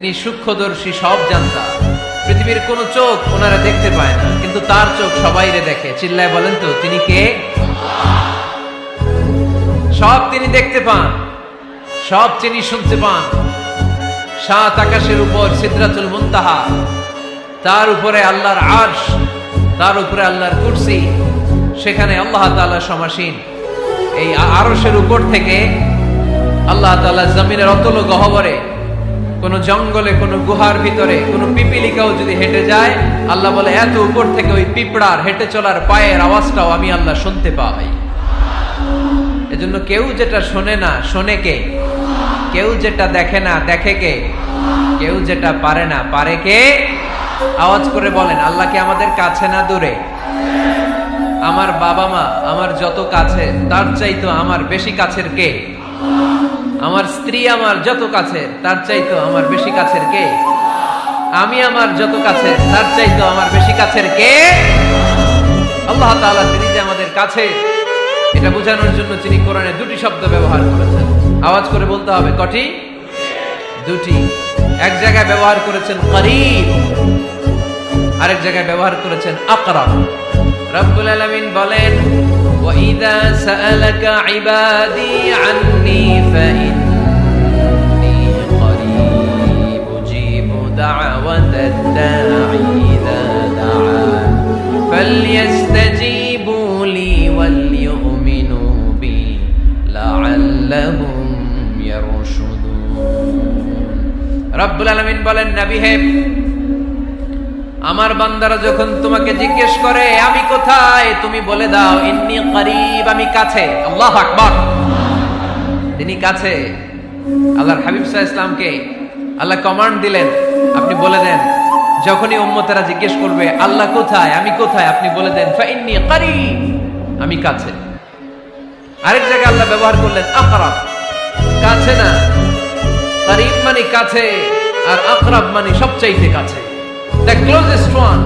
তিনি সূক্ষ্মদর্শী, সব জানতা। পৃথিবীর কোন চোখ ওনারা দেখতে পায় না, কিন্তু তার চোখ সবাইরে দেখে। চিল্লায় বলেন তো তিনি কে? সব তিনি দেখতে পান, সব তিনি শুনতে পান। সাত আকাশের উপর সিদরাতুল মুনতাহা, তার উপরে আল্লাহর আরশ, তার উপরে আল্লাহর কুরসি, সেখানে আল্লাহ তাআলা সমাসীন। এই আরশের উপর থেকে আল্লাহ তাআলা জমিনের অতল গহ্বরে, কোন জঙ্গলে, কোন গুহার ভিতরে কোন পিপিলিকাও যদি হেঁটে যায়, আল্লাহ বলে এত উপর থেকে ওই পিঁপড়ার হেঁটে চলার পায়ের আওয়াজটাও আমি আল্লাহ শুনতে পাই। এজন্য কেউ যেটা শোনে না, শোনে কে? কেউ যেটা দেখে না, দেখে কে? কেউ যেটা পারে না, পারে কে? আওয়াজ করে বলেন, আল্লাহ কি আমাদের কাছে না দূরে? আমার বাবা মা আমার যত কাছে, তার চাইতো আমার বেশি কাছের কে? আমার স্ত্রী আমার যত কাছে, তার চাইতো আমার বেশি কাছের কে? আমি আমার যত কাছে, তার চাইতো আমার বেশি কাছের কে? আল্লাহ তাআলা তিনি যে আমাদের কাছে, এটা বোঝানোর জন্য তিনি কোরআনে দুটি শব্দ ব্যবহার করেছেন। আওয়াজ করে বলতে হবে, কটি? দুটি। এক জায়গায় ব্যবহার করেছেন করিব, আরেক জায়গায় ব্যবহার করেছেন আকরাব। রব্বুল আলামিন বলেন, وَإِذَا سَأَلَكَ عِبَادِي عَنِّي فَإِنِّي قَرِيبٌ أُجِيبُ دَعْوَةَ الدَّاعِ إِذَا دَعَانِ فَلْيَسْتَجِيبُوا لِي وَلْيُؤْمِنُوا بِي لَعَلَّهُمْ يَرْشُدُونَ। রব্বুল আলামিন বলেন, নবী হে, আমার বান্দারা যখন তোমাকে জিজ্ঞেস করে আমি কোথায়, তুমি বলে দাও ইন্নী করিব, আমি কাছে। আল্লাহু আকবার। তিনি কাছে। আল্লাহর হাবিব সাল্লাল্লাহু আলাইহি ওয়াসাল্লামকে আল্লাহ কমান্ড দিলেন, আপনি বলে দেন, যখনই উম্মতেরা জিজ্ঞেস করবে আল্লাহ কোথায়, আমি কোথায়, আপনি বলে দেন ফাইন্নী করিব, আমি কাছে। আরেক জায়গায় আল্লাহ ব্যবহার করলেন আকরাব, কাছে না। করিব মানে কাছে, আর আকরাব মানে সবচাইতে কাছে। The closest one,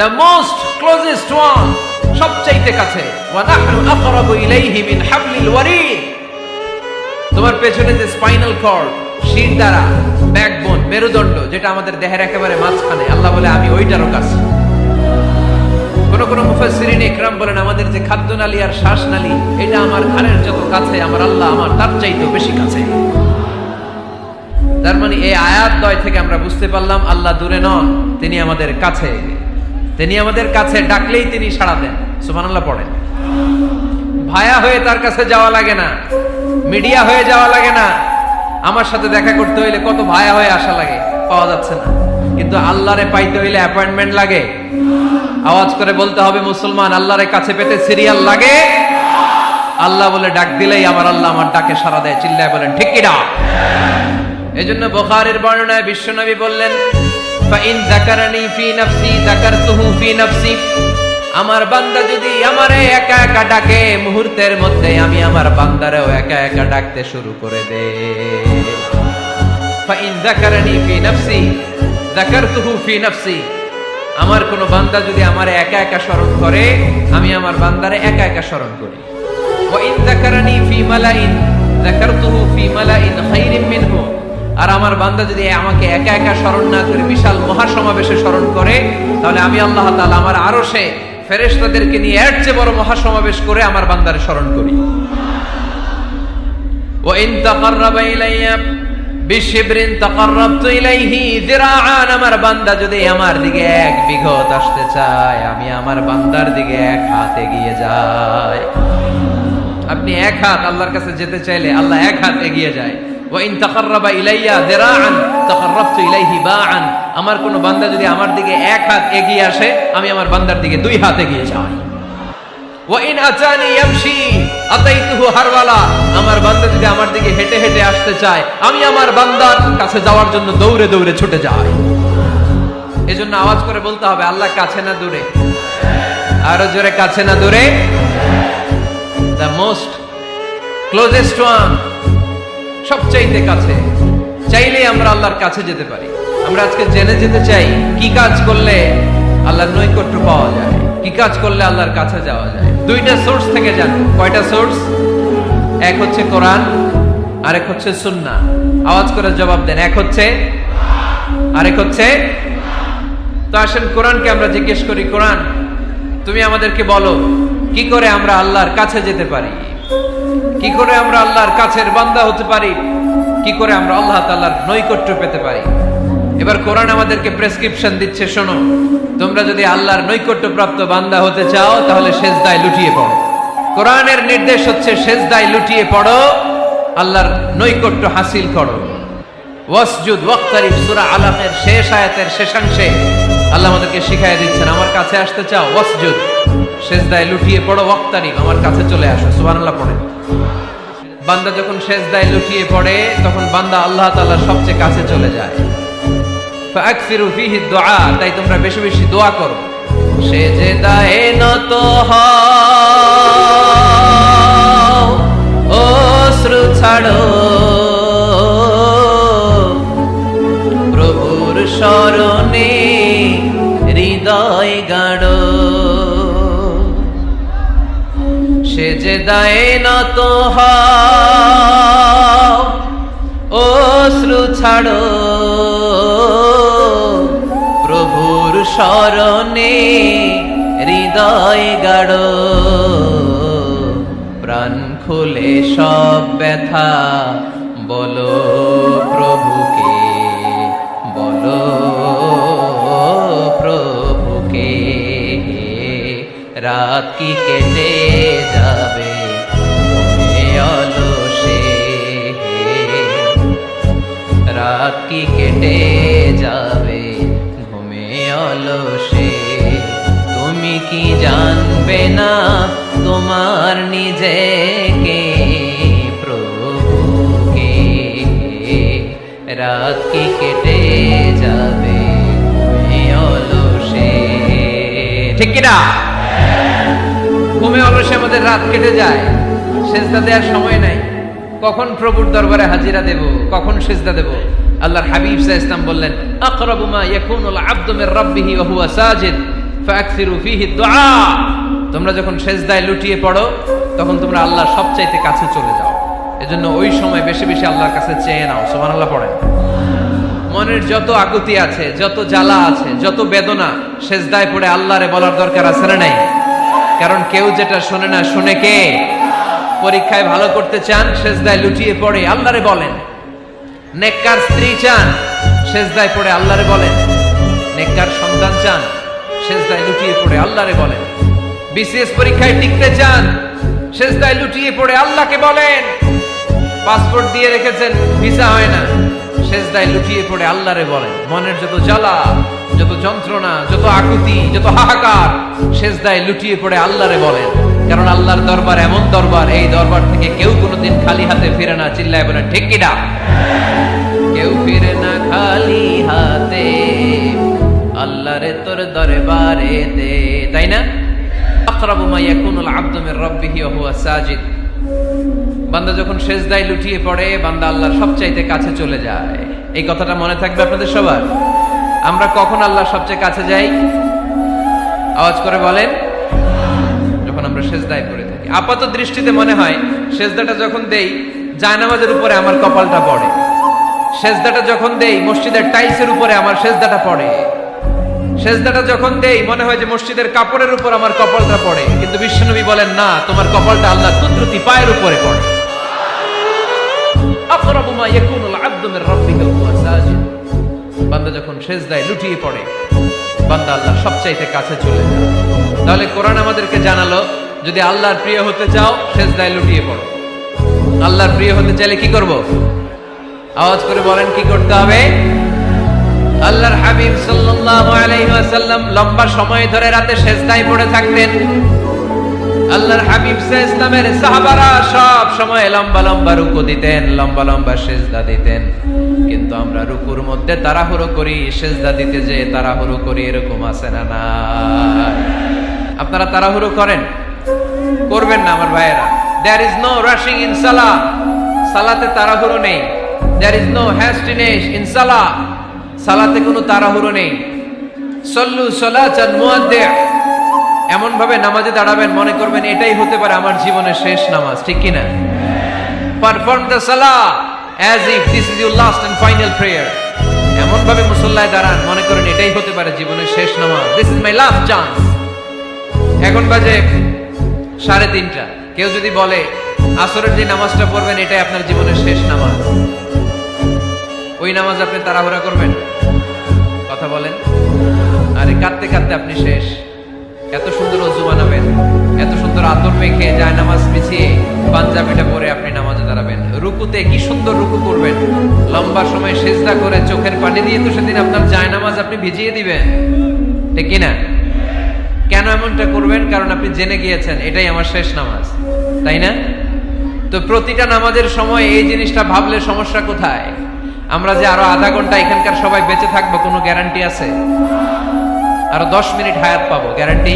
the most closest one, সবচাইতে কাছে। ওয়া নাহনু আকরাবু ইলাইহি মিন হাবলিল ওয়ারিদ। তোমার পেছনে যে স্পাইনাল কর্ড, শিরদাঁড়া, ব্যাকবোন, মেরুদণ্ড, যেটা আমাদের দেহের একেবারে মাঝখানে, আল্লাহ বলে আমি ওইটারও কাছে। কোন কোন মুফাসসিরিন ইকরাম বলেন, আমাদের যে খাদ্যনালী আর শ্বাসনালী, এটা আমার ঘাড়ের যত কাছে, আমার আল্লাহ আমার তার চাইতেও বেশি কাছে। তার মানে এই আয়াত দ্বয় থেকে আমরা বুঝতে পারলাম আল্লাহ দূরে নন, তিনি আমাদের কাছে। তিনি আমাদের কাছে, ডাকলেই তিনি সাড়া দেন। সুবহানাল্লাহ পড়েন। ভায়া হয়ে তার কাছে যাওয়া লাগে না, মিডিয়া হয়ে যাওয়া লাগে না। আমার সাথে দেখা করতে হইলে কত ভায়া হয়ে আসা লাগে, পাওয়া যাচ্ছে না। কিন্তু আল্লাহরে পাইতে হইলে অ্যাপয়েন্টমেন্ট লাগে। আওয়াজ করে বলতে হবে মুসলমান, আল্লাহরে কাছে পেতে সিরিয়াল লাগে। আল্লাহ বলে ডাক দিলেই আমার আল্লাহ আমার ডাকে সাড়া দেয়। চিল্লায় বলেন ঠিক কি না? এজন্য বুখারীর বর্ণনায় বিশ্বনবী বললেন, ফাইন যাকারানি ফি নাফসি যাকারতুহু ফি নাফসি। আমার বান্দা যদি আমারে একা একা ডাকে, মুহূর্তের মধ্যে আমি আমার বান্দারেও একা একা ডাকতে শুরু করে দেই। ফাইন যাকারানি ফি নাফসি যাকারতুহু ফি নাফসি। আমার কোন বান্দা যদি আমারে একা একা স্মরণ করে, আমি আমার বান্দারে একা একা স্মরণ করি। ওয়া ইন যাকারানি ফি মালাইন যাকারতুহু ফি মালাইন খায়রিন মিনহু। আর আমার বান্দা যদি আমাকে একা একা স্মরণ না করে বিশাল মহাসমাবেশে স্মরণ করে, তাহলে আমি আল্লাহ তাআলা আমার আরশে ফেরেশতাদেরকে নিয়ে এর চেয়ে বড় মহাসমাবেশ করে আমার বান্দারে স্মরণ করি। ওয়া ইন তাকাররাবা ইলাইয়া বিশিবরিন তাকাররাবতু ইলাইহি যিরাআন। আমার বান্দা যদি আমার দিকে এক বিঘত আসতে চায়, আমি আমার বান্দার দিকে এক হাত এগিয়ে যাই। আপনি এক হাত আল্লাহর কাছে যেতে চাইলে আল্লাহ এক হাত এগিয়ে যায়। ওয়াইন তাকাররাবা ইলাইয়া যিরাআন তাকাররাবতু ইলাইহি বাআন। আমার কোন বান্দা যদি আমার দিকে এক হাত এগিয়ে আসে, আমি আমার বান্দার দিকে দুই হাত এগিয়ে যাই। ওয়াইন আতানি ইয়ামশি আতাইতুহু হারওয়ালা। আমার বান্দা যদি আমার দিকে হেঁটে হেঁটে আসতে চায়, আমি আমার বান্দার কাছে যাওয়ার জন্য দৌড়ে দৌড়ে ছুটে যাই। এজন্য আওয়াজ করে বলতে হবে, আল্লাহ কাছে না দূরে? আরো জোরে, কাছে না দূরে? The most closest one, সবচাইতে কাছে। চাইলেই আমরা আল্লাহর কাছে যেতে পারি। আমরা আজকে জেনে যেতে চাই কি কাজ করলে আল্লাহর নৈকট্য পাওয়া যায়, কি কাজ করলে আল্লাহর কাছে যাওয়া যায়। দুইটা সোর্স থেকে জানবো। কয়টা সোর্স? এক হচ্ছে কোরআন, আরেক হচ্ছে সুন্নাহ। আওয়াজ করে জবাব দেন। এক হচ্ছে, আরেক হচ্ছে। তো আসেন কোরআনকে আমরা জিজ্ঞেস করি, কোরআন তুমি আমাদেরকে বলো কি করে আমরা আল্লাহর কাছে যেতে পারি, কি করে আমরা আল্লাহর কাছের বান্দা হতে পারি, কি করে আমরা আল্লাহ তাআলার নৈকট্য পেতে পারি। এবার কোরআন আমাদেরকে প্রেসক্রিপশন দিচ্ছে, শোনো, তোমরা যদি আল্লাহর নৈকট্য প্রাপ্ত বান্দা হতে চাও তাহলে সিজদায় লুটিয়ে পড়ো। কোরআনের নির্দেশ হচ্ছে সিজদায় লুটিয়ে পড়ো, আল্লাহর নৈকট্য হাসিল করো। ওয়াসজুদ ওয়াক্তারিব, সূরা আলাকের শেষ আয়াতের শেষাংশে আল্লাহ আমাদেরকে শিখাইয়া দিচ্ছেন, আমার কাছে আসতে চাও, ওয়াসজুদ, সিজদায় লুটিয়ে পড়ো, ওয়াক্তারিব, আমার কাছে চলে আসো। সুবহানাল্লাহ পড়ে। বান্দা যখন সিজদায় লুটিয়ে পড়ে তখন বান্দা আল্লাহ তাআলার সবচেয়ে কাছে চলে যায়। ফাকসিরু ফীহি দুআ, তাই তোমরা বেশি বেশি দোয়া করো। সিজদায়ে নত হও, অশ্রু ছাড়ো, প্রভুর শরণে হৃদয় গাড়ো। সিজদায়ে নত হও, অশ্রু ছাড়ো, প্রভুর শরণে হৃদয় গাড়ো। প্রাণ খুলে সব ব্যথা বলো প্রভুকে, বলো প্রভুকে। রাত কি কেটে যাবে অলসে, রাত কি কেটে যাবে ঘুমে অলসে। তুমি কি জানবে না তোমার নিজেকে, প্রভুকে। রাত কি কেটে যাবে ঘুমে অলসে, ঠিক কিনা? ঘুমে অলসে আমাদের রাত কেটে যায়, সিজদা দেওয়ার সময় নাই। কখন প্রভুর দরবারে হাজিরা দেব, কখন সিজদা দেব? আল্লাহর হাবিব সাল্লাল্লাহু আলাইহি ওয়াসাল্লাম বললেন, আকরাবু মা ইয়াকুনুল আবদু মির রাব্বিহি ওয়া হুয়া সাজিদ ফাকসিরু ফীহি দুআ। তোমরা যখন সিজদায় লুটিয়ে পড়ো তখন তোমরা আল্লাহর সবচাইতে কাছে চলে যাও। এজন্য ওই সময় বেশি বেশি আল্লাহর কাছে চেয়ে নাও। সুবহানাল্লাহ পড়েন। মনের যত আকুতি আছে, যত জ্বালা আছে, যত বেদনা, সিজদায় পড়ে আল্লাহরে বলার দরকার আছে না নাই? কারণ কেউ যেটা শোনে না, শুনে কে? পরীক্ষায় ভালো করতে চান, সিজদায় লুটিয়ে পড়ে আল্লাহরে বলেন। নেককার স্ত্রী চান, সিজদায় পড়ে আল্লাহরে বলেন। নেককার সন্তান চান, সিজদায় লুটিয়ে পড়ে আল্লাহরে বলেন। বিসিএস পরীক্ষায় টিকতে চান, সিজদায় লুটিয়ে পড়ে আল্লাহকে বলেন। পাসপোর্ট দিয়ে রেখেছেন, ভিসা হয় না, সিজদায় লুটিয়ে পড়ে আল্লাহরে বলেন। মনের যত জ্বালা, যত যন্ত্রণা, যত আকুতি, যত হাহাকার, সিজদায় লুটিয়ে পড়ে আল্লাহরে বলেন। কারণ আল্লাহর দরবার এমন দরবার, এই দরবার থেকে কেউ কোনোদিন খালি হাতে ফিরে না। চিল্লায় বলেন ঠিক কিনা? কেউ ফিরে না খালি হাতে, আল্লাহরে তোর দরবারে দে, তাই না? আকরাবু মা ইয়াকুনুল আবদু মির রাব্বিহি ওয়া হুয়া সাজিদ। বান্দা যখন সিজদায় লুটিয়ে পড়ে, বান্দা আল্লাহর সবচাইতে কাছে চলে যায়। এই কথাটা মনে থাকবে আপনাদের সবার। আমরা কখন আল্লাহর সবচেয়ে কাছে যাই? আওয়াজ করে বলেন। যখন আমরা সিজদায় পড়ে থাকি। আপাত দৃষ্টিতে মনে হয় সিজদাটা যখন দেই জায়নামাজের উপরে আমার কপালটা পড়ে, সিজদাটা যখন দেই মসজিদের টাইলসের উপরে আমার সিজদাটা পড়ে, সিজদাটা যখন দেই মনে হয় যে মসজিদের কাপড়ের উপর আমার কপালটা পড়ে। কিন্তু বিশ্বনবী বলেন, না, তোমার কপালটা আল্লাহর কুদরতি পায়ের উপরে পড়ে। আকরাবু মা ইয়াকুনুল আবদু মির রাব্বিহি ওয়া হুয়া সাজিদ। বান্দা যখন সিজদায় লুটিয়ে পড়ে, বান্দা আল্লাহর সবচাইতে কাছে চলে যায়। তাহলে কোরআন আমাদেরকে জানালো, যদি আল্লাহর প্রিয় হতে চাও সিজদায় লুটিয়ে পড়ো। আল্লাহর প্রিয় হতে চাইলে কি করব? আওয়াজ করে বলেন কি করতে হবে? আল্লাহর হাবিব সাল্লাল্লাহু আলাইহি ওয়াসাল্লাম লম্বা সময় ধরে রাতে সিজদায় পড়ে থাকতেন। আল্লাহর হাবিব ইসলামের সাহাবারা সব সময় লম্বা লম্বা রুকু দিতেন, লম্বা লম্বা সিজদা দিতেন। কিন্তু আমরা রুকুর মধ্যে তাড়াহুড়ো করি, সিজদা দিতে যে তাড়াহুড়ো করি, এরকম আছে না? না, আপনারা তাড়াহুড়ো করেন? করবেন না আমার ভাইয়েরা। There is no rushing in salah. সালাতে তাড়াহুড়ো নেই। There is no hastiness in salah. সালাতে কোনো তাড়াহুড়ো নেই। সল্লু সালাতান মুআদ্দি', এমন ভাবে নামাজে দাঁড়াবেন মনে করবেন এটাই হতে পারে আমার জীবনের শেষ নামাজ, ঠিক কি না? Perform the Salah as if this is your last and final prayer. এমন ভাবে মুসল্লায় দাঁড়ান মনে করেন এটাই হতে পারে জীবনের শেষ নামাজ, this is my last chance. এখন বাজে 3:30, কেউ যদি বলে আসরের যে নামাজটা পড়বেন এটাই আপনার জীবনের শেষ নামাজ, ওই নামাজ আপনি তাড়াহুড়া করবেন? কথা বলেন। আরে কাঁদতে কাঁদতে আপনি শেষ। এত সুন্দর ওযু বানাবেন, এত সুন্দর আতর মেখে যায় নামাজ পিছিয়ে পাঞ্জাবিটা পরে আপনি নামাজে দাঁড়াবেন, রুকুতে কি সুন্দর রুকু করবেন, লম্বা সময় সিজদা করে চোখের পানি দিয়ে তো সেদিন আপনার যায় নামাজ আপনি ভিজিয়ে দিবেন, ঠিক কিনা? কেন এমনটা করবেন? কারণ আপনি জেনে গিয়েছেন এটাই আমার শেষ নামাজ, তাই না? তো প্রতিটা নামাজের সময় এই জিনিসটা ভাবলে সমস্যা কোথায়? আমরা যে আরো আধা ঘন্টা এখানকার সবাই বেঁচে থাকবো কোনো গ্যারান্টি আছে? আরো 10 মিনিট হায়াত পাবো, গ্যারান্টি?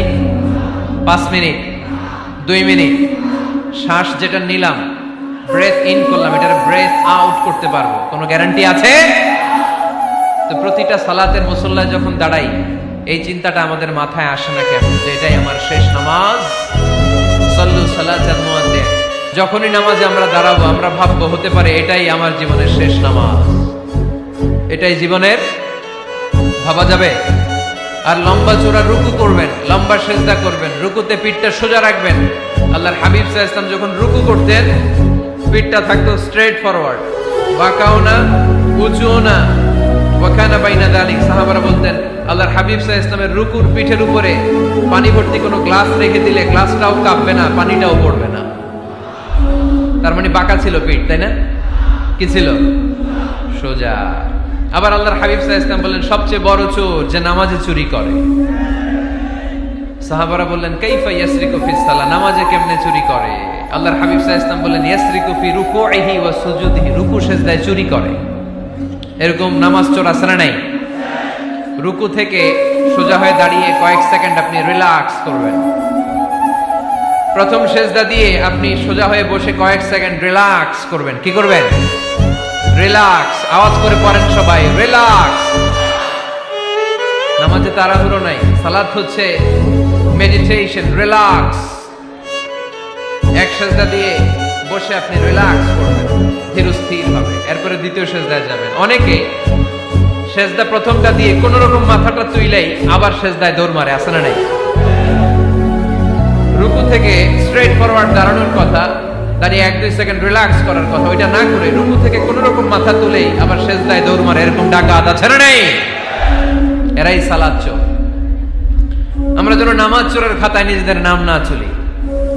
5 মিনিট, 2 মিনিট, শ্বাস যেটা নিলাম, ব্রেথ ইন করলাম, এটার ব্রেথ আউট করতে পারবো, কোনো গ্যারান্টি আছে? তো প্রতিটা সালাতের মুসল্লায় যখন দাঁড়াই এই চিন্তাটা আমাদের মাথায় আসে না কেন যে এটাই আমার শেষ নামাজ? সাল্লু সালাতাল মুআদ্দিন। যখনই নামাজে আমরা দাঁড়াবো আমরা ভাববো হতে পারে এটাই আমার জীবনের শেষ নামাজ, এটাই জীবনের, ভাবা যাবে? আর লম্বা চূড়া রুকু করবেন, লম্বা সিজদা করবেন, রুকুতে পিঠটা সোজা রাখবেন। আল্লাহর হাবিব সাল্লাল্লাহু আলাইহি ওয়াসাল্লাম যখন রুকু করতেন পিঠটা থাকতো স্ট্রেট ফরওয়ার্ড, বাঁকাও না উঁচুও না, ওয়াকানা বাইনা যালিক। সাহাবারা বলতেন আল্লাহর হাবিব সাল্লাল্লাহু আলাইহি ওয়াসাল্লামের রুকুর পিঠের উপরে পানি ভর্তি কোনো গ্লাস রেখে দিলে গ্লাসটাও কাঁপবে না, পানিটাও পড়বে না। তার মানে বাঁকা ছিল পিঠ, তাই না? কি ছিল? সোজা। আবার আল্লাহর হাবিব সাল্লাল্লাহু আলাইহি ওয়াসাল্লাম বললেন সবচেয়ে বড় চোর যে নামাজে চুরি করে। সাহাবারা বললেন কাইফা ইয়াসরিকু ফিস সালাহ, নামাজে কেমনে চুরি করে? আল্লাহর হাবিব সাল্লাল্লাহু আলাইহি ওয়াসাল্লাম বললেন ইয়াসরিকু ফি রুকুইহি ওয়া সুজুদিহি, রুকু সিজদায় চুরি করে। এরকম নামাজ চোর আছে না নাই? রুকু থেকে সোজা হয়ে দাঁড়িয়ে কয়েক সেকেন্ড আপনি রিল্যাক্স করবেন, প্রথম সিজদা দিয়ে আপনি সোজা হয়ে বসে কয়েক সেকেন্ড রিল্যাক্স করবেন। কি করবেন? রিল্যাক্স। আওয়াজ করে পড়েন সবাই, রিল্যাক্স। নামাজে তাড়াহুড়ো নাই, সালাত হচ্ছে মেডিটেশন, রিল্যাক্স। এক সিজদা দিয়ে বসে আপনি রিল্যাক্স করবেন ধীরস্থির ভাবে, এরপরে দ্বিতীয় সিজদায় যাবেন। অনেকে সিজদা প্রথমটা দিয়ে কোন রকম মাথাটা তুইলেই আবার সিজদায় দৌড় মারে, আছে না নাই? রুকু থেকে স্ট্রেট ফরওয়ার্ড দাঁড়ানোর কথা, দাঁড়িয়ে 1-2 সেকেন্ড রিল্যাক্স করার কথা, ওইটা না করে রুকু থেকে কোন রকম মাথা তুলেই আবার সিজদায় দৌড় মারে, এরকম ডাকাত আছে না নাই? এরাই সালাত চোর। আমরা যেন নামাজ চোরের খাতায় নিজেদের নাম না তুলি,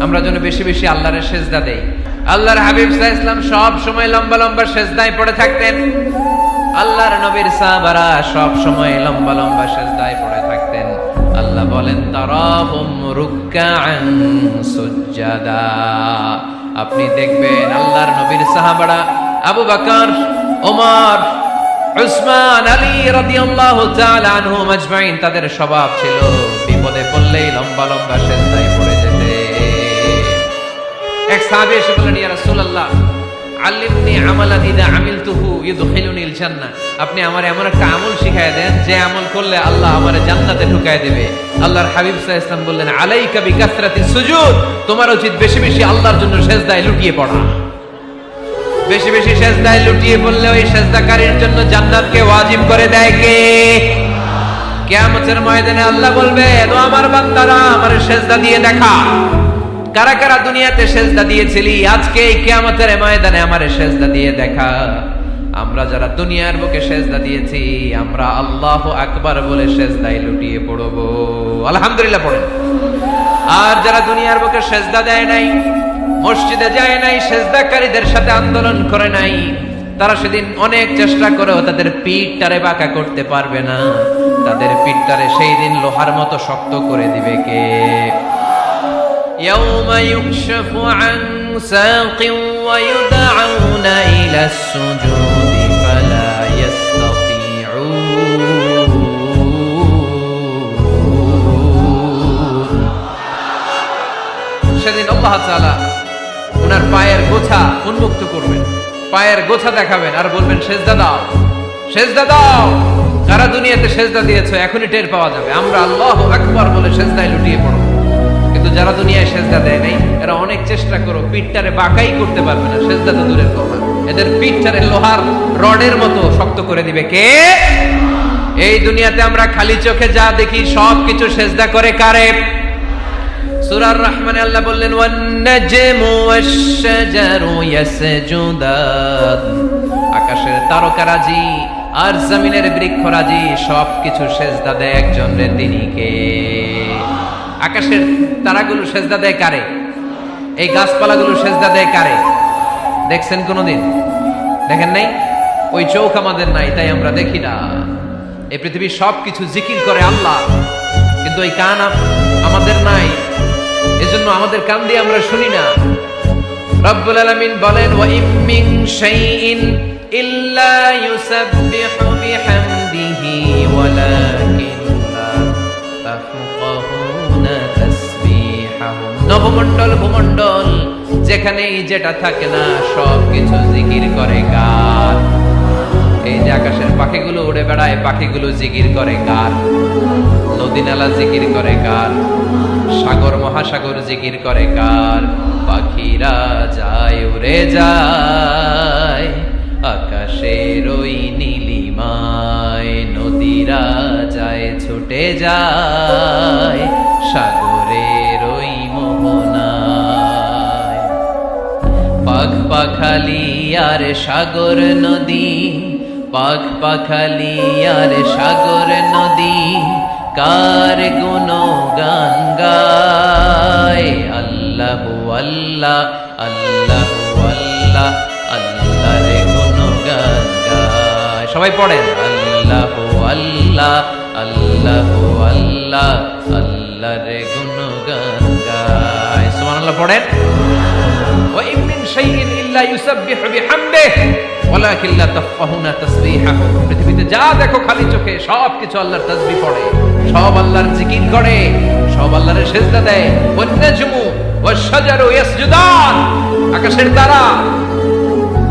আমরা যেন বেশি বেশি আল্লাহর সিজদা দেই। আল্লাহর হাবিব সাল্লাল্লাহু আলাইহি ওয়াসাল্লাম সব সময় লম্বা লম্বা সিজদায় পড়ে থাকতেন। আল্লাহর নবীর সাহাবারা সব সময় লম্বা লম্বা সিজদায় পড়ে থাকতেন। আল্লাহ বলেন তারাহুম রুকআন সুজদা, আপনি দেখবেন আল্লাহর নবীর সাহাবারা আবু বকর, ওমর, উসমান, আলী রাদিয়াল্লাহু তাআলা আনহুম আজমাইন, তাদের স্বভাব ছিল বিপদে পড়লেই লম্বা লম্বা সিজদায় পড়ে যেতে। এক সাহাবী এসে বললেন ইয়া রাসূলুল্লাহ আল্লিমনি আমালান ইযা আমিলতুহু ইউদখিলুনিল জান্নাহ, আপনি আমারে এমন একটা আমল শিখায় দেন যে আমল করলে আল্লাহ আমারে জান্নাতে ঢুকায় দেবে। আল্লাহর হাবিব সাল্লাল্লাহু আলাইহি ওয়াসাল্লাম বললেন আলাইকা বিকাসরাতিস সুজুদ, তোমার উচিত বেশি বেশি আল্লাহর জন্য সিজদায় লুটিয়ে পড়া। বেশি বেশি সিজদায় লুটিয়ে পড়লে ওই সিজদাকারীর জন্য জান্নাতকে ওয়াজিব করে দেয় কে? কিয়ামতের ময়দানে আল্লাহ বলবে ও আমার বান্দারা আমারে সিজদা দিয়ে দেখা, কারা কারা দুনিয়াতে সিজদা দিয়েছিলি, আজকে এই কিয়ামতের ময়দানে আমারে সিজদা দিয়ে দেখা। আমরা যারা দুনিয়ার বুকে সিজদা দিয়েছি আমরা আল্লাহু আকবার বলে সিজদায় লুটিয়ে পড়ব, আলহামদুলিল্লাহ পড়েন। আর যারা দুনিয়ার বুকে সিজদা দেয় নাই, মসজিদে যায় নাই, সিজদাকারীদের সাথে আন্দোলন করে নাই, তারা সেদিন অনেক চেষ্টা করেও তাদের পিঠটারে বাঁকা করতে পারবে না। তাদের পিঠটারে সেই দিন লোহার মতো শক্ত করে দিবে কে? يوم يكشف عن ساق ويدعون إلى السجود فلا يستطيعون। সেদিন আল্লাহ তাআলা ওনার পায়ের গোছা উন্মুক্ত করবেন, পায়ের গোছা দেখাবেন আর বলবেন সিজদা দাও, সিজদা দাও। কারা দুনিয়াতে সিজদা দিয়েছো এখনই টের পাওয়া যাবে। আমরা আল্লাহু আকবার বলে সিজদায় লুটিয়ে পড়ব, কিন্তু যারা দুনিয়ায় সিজদা দেয় নাই এরা অনেক চেষ্টা করো পিঠটারে বাঁকাই করতে পারবে না, সিজদা তো দূরের কথা। এদের পিঠটারে লোহার রডের মতো শক্ত করে দিবে কে? এই দুনিয়াতে আমরা খালি চোখে যা দেখি সবকিছু সেজদা করে কারে? সূরা রহমানে আল্লাহ বললেন ওয়ান নাজমু ওয়াশ-শাজারু ইয়াসজুদান, আকাশের তারকারাজি আর জমিনের বৃক্ষরাজি সবকিছু সেজদা দেয় একজন রে, তিনি কে? আকাশের তারাগুলো সেজদা দেয় কারে? এই গাছপালাগুলো সেজদা দেয় কারে? দেখছেন কোনদিন? দেখেন নাই? ওই চোখ আমাদের নাই, তাই আমরা দেখি না। এই পৃথিবীর সবকিছু জিকির করে আল্লাহ, কিন্তু ওই কান আমাদের নাই, এজন্য আমাদের কান দিয়ে আমরা শুনি না। রব্বুল আলামিন বলেন ওয়া ইম মিন শাইইন ইল্লা ইউসাব্বিহু বিহামদিহি ওয়ালাকিন লা তাফকাহুনা তাসবিহাহুম। নবমণ্ডল ভূমণ্ডল যেখানেই যেটা থাকে না সবকিছু জিকির করে কার? এই যে আকাশের পাখিগুলো উড়ে বেড়ায়, পাখিগুলো জিকির করে কার? নদী নালা জিকির করে কার? সাগর মহাসাগর জিকির করে কার? পাখিরা যায় উড়ে যায় আকাশের ওই নীলিমায়, নদীরা যায় ছুটে যায় সাগরের ওই মোহনায়। পাখ পাখালি আর সাগর নদী, পাখ পাখালি আর সাগর নদী কার গুণগান গায়? আল্লাহু আল্লাহ আল্লাহু আল্লাহ আল্লাহর গুণগান গায়। সবাই পড়েন আল্লাহু আল্লাহ আল্লাহু আল্লাহ আল্লাহর গুণগান গায়। সুবহানাল্লাহ পড়েন। ওয়া ইম মিন শাইইন ইল্লা ইউসাব্বিহু বিহামদিহি ওয়ালাকিন লা তাফকাহুনা তাসবিহাহু। পৃথিবীতে যা দেখো খালি চোখে সবকিছু আল্লাহর তাসবিহ পড়ে, সব আল্লাহর জিকির করে, সব আল্লাহর সেজদা দেয়। ওয়ান নাজমু ওয়াশ-শাজারু ইয়াসজুদান, আকাশের তারা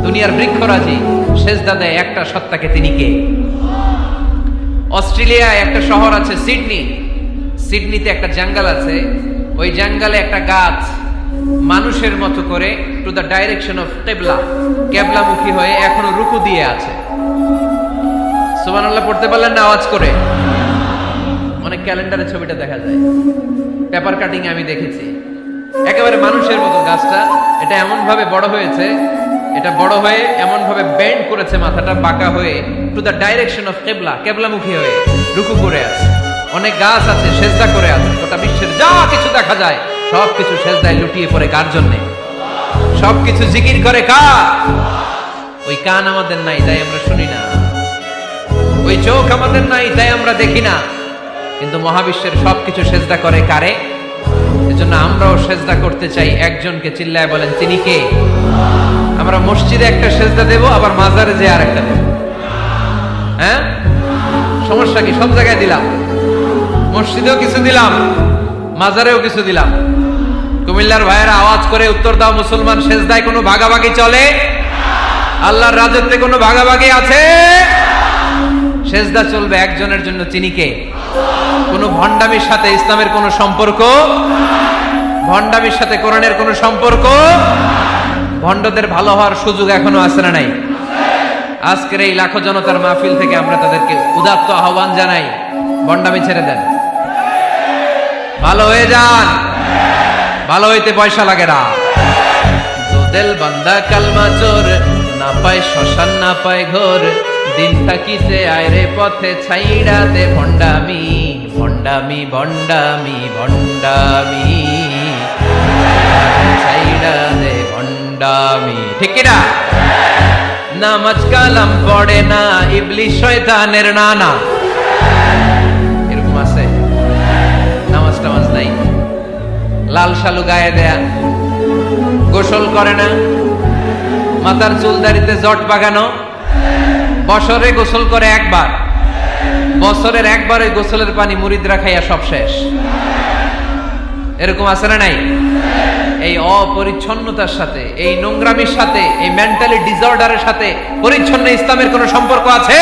দুনিয়ার বৃক্ষরাজি সেজদা দেয় একটা সত্তাকে, তিনি কে? অস্ট্রেলিয়ায় একটা শহর আছে সিডনি, সিডনিতে একটা জঙ্গল আছে, ওই জঙ্গলে একটা গাছ মানুষের মতো করে টু দ্য ডাইরেকশন অফ কিবলা, কিবলামুখী হয়ে এখনো রুকু দিয়ে আছে। সুবহানাল্লাহ পড়তে পারলেন না আওয়াজ করে? অনেক ক্যালেন্ডারে ছবিটা দেখা যায়, পেপার কাটিং আমি দেখেছি। একেবারে মানুষের মতো গাছটা, এটা এমন ভাবে বড় হয়েছে, এটা বড় হয়ে এমন ভাবে বেন্ড করেছে, মাথাটা বাঁকা হয়ে টু দ্য ডাইরেকশন অফ কিবলা, কিবলামুখী হয়ে রুকু করে আছে। অনেক গাছ আছে সেজদা করে আছে। গোটা বিশ্বের যা কিছু দেখা যায় সবকিছু সেজদায় লুটিয়ে পড়ে কার জন্যে? সবকিছু জিকির করে কার? ওই কান আমাদের নাই, তাই আমরা শুনি না। ওই চোখ আমাদের নাই, তাই আমরা দেখি না। কিন্তু মহাবিশ্বের সবকিছু সেজদা করে কারে? এজন্য আমরাও সেজদা করতে চাই একজনকে। চিল্লায় বলেন তিনি কে? আমরা মসজিদে একটা সেজদা দেব, আবার মাজারে যে আর একটা দেব। হ্যাঁ, সমস্যা কি? সব জায়গায় দিলাম, মসজিদেও কিছু দিলাম, মাজারেও কিছু দিলাম। কুমিল্লার ভাইয়েরা আওয়াজ করে উত্তর দাও, মুসলমান সেজদায় কোনো ভাগাভাগি চলে? আল্লাহর রাজত্বে কোনো ভাগাভাগি আছে? সেজদা চলবে একজনের জন্য, তিনি কে? কোনো ভণ্ডামির সাথে ইসলামের কোনো সম্পর্ক, ভণ্ডামির সাথে কোরআনের কোনো সম্পর্ক। ভণ্ডদের ভালো হওয়ার সুযোগ এখনো আছে না নাই? আজকের এই লাখো জনতার মাহফিল থেকে আমরা তাদেরকে উদাত্ত আহ্বান জানাই, ভণ্ডামি ছেড়ে দেন, ভালো হয়ে যান। ভালো হইতে পয়সা লাগে না। দিল বান্দা কালমা চোর, না পায় শ্মশান না পায় ঘোর, দিন থাকিতে আয়রে পথে ছাইড়া দে ভণ্ডামি, ভণ্ডামি ভণ্ডামি ভণ্ডামি, ছাইড়া দে ভণ্ডামি। ঠিক কিনা? নামাজ কালাম পড়ে না, ইবলিস শয়তানের নানা। এরকম আছে? নামাজ টামাজ নাই, লাল শালু গায়ে দেয়া, গোসল করে না, মাথার চুল দাড়িতে জট বাগানো, বছরে গোসল করে একবার, বছরের একবার ওই গোসলের পানি মুরিদরা খাইয়া সব শেষ। এরকম আছে না নাই? এই অপরিচ্ছন্নতার সাথে, এই নোংরামির সাথে, এই মেন্টালি ডিসঅর্ডারের সাথে পরিচ্ছন্ন ইসলামের কোন সম্পর্ক আছে?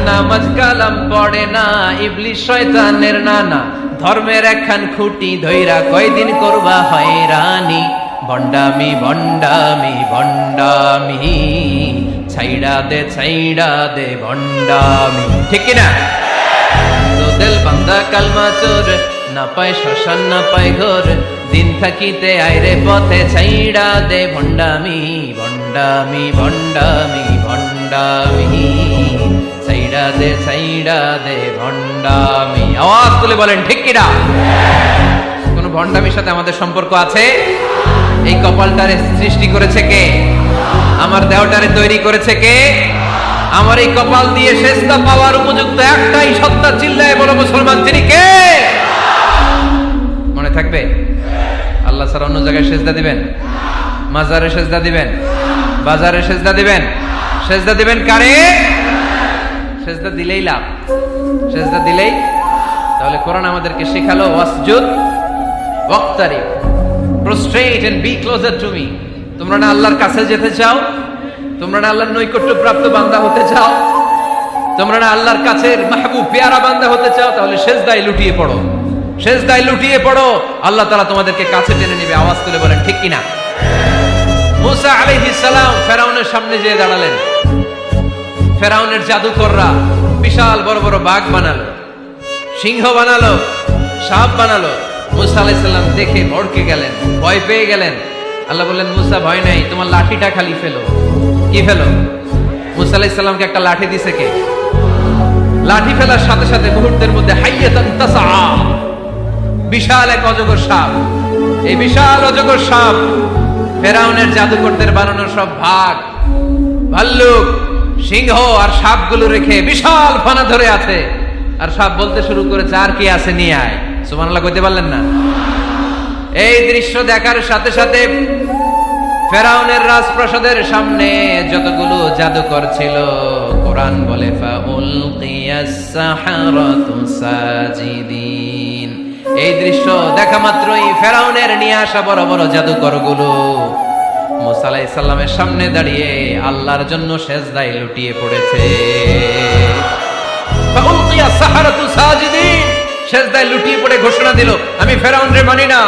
নামাজ কালাম পড়ে না, ইবলিস শয়তানের নানা, ধর্মের একখান খুঁটি ধইরা কয়দিন করবা হয়রানি, ভণ্ডামি ভণ্ডামি ভণ্ডামি, ছাইড়া দে ভণ্ডামি, ঠিক কিনা? তো দিল বান্দা কালমা চোর, না পায় শ্মশান না পায় ঘর, দিন থাকিতে আইরে পথে ছাইড়া দে ভণ্ডামি ভণ্ডামি ভণ্ডামি ভণ্ডামি, ছাইড়া দে ভণ্ডামি। আওয়াজ তুলে বলেন ঠিক কিনা? কোন ভণ্ডামির সাথে আমাদের সম্পর্ক আছে? এই কপালটারে সৃষ্টি করেছে কে? আমার দেহটারে তৈরি করেছে কে? আমার এই কপাল দিয়ে সেজদা পাওয়ার উপযুক্ত একটাই সত্তা, চিল্লায় বলো মুসলমান, তিনি কে? মনে থাকবে? আল্লাহ ছাড়া অন্য জায়গায় সেজদা দিবেন? মাজারে সেজদা দিবেন? বাজারে সেজদা দিবেন? সেজদা দিবেন কারে? সেজদা দিলেই লাভ, সেজদা দিলেই। তাহলে কোরআন আমাদেরকে শেখালো ওয়াসজুদ ওয়াক্তারিব, prostrate and be closer to me। তোমরা না আল্লাহর কাছে যেতে চাও? তোমরা না আল্লাহর নৈকট্য প্রাপ্ত বান্দা হতে চাও? তোমরা না আল্লাহর কাছের মাহবুব পেয়ারা বান্দা হতে চাও? তাহলে সেজদায় লুটিয়ে পড়ো, সেজদায় লুটিয়ে পড়ো, আল্লাহ তাআলা তোমাদেরকে কাছে টেনে নেবে। আওয়াজ তুলে বলেন ঠিক কিনা? মুসা আলাইহিস সালাম ফেরাউনের সামনে যেয়ে দাঁড়ালেন। ফেরাউনের জাদুকররা বিশাল বড় বড় বাঘ বানালো, সিংহ বানালো, সাপ বানালো। মুসা আলাইহিস সালাম দেখে ভড়কে গেলেন, ভয় পেয়ে গেলেন। আল্লাহ বললেন, মুসা ভয় নাই, তোমার লাঠিটা খালি ফেলো। কি ফেলো? মুসা আলাইহিস সালামকে একটা লাঠি দিছে কে? লাঠি ফেলার সাথে সাথে মুহূর্তের মধ্যে হাইয়াতান তাসআ, বিশাল এক অজগর সাপ। এই বিশাল অজগর সাপ ফেরাউনের জাদুকরদের বানানো সব ভাগ, ভাল্লুক, সিংহ আর সাপগুলো রেখে বিশাল ফানা ধরে আছে। আর সাপ বলতে শুরু করেছে, আর কি আছে নিয়ে আয়। সুবহানাল্লাহ কইতে পারলেন না? এই দৃশ্য দেখার সাথে সাথে ফেরাউনের রাজপ্রাসাদের সামনে যতগুলো জাদুকর ছিল, কোরআন বলে ফাউলকিয়াস সাহারাতু সাজিদিন। এই দৃশ্য দেখা মাত্রই ফেরাউনের নিয়ে আসা বড় বড় জাদুকরগুলো মুসা আলাইহিস সালামের সামনে দাঁড়িয়ে আল্লাহর জন্য সেজদায় লুটিয়ে পড়েছে। ফাউলকিয়াস সাহারাতু সাজিদিন, সেজদায় লুটিয়ে পড়ে ঘোষণা দিল, আমি ফেরাউনরে মানি না,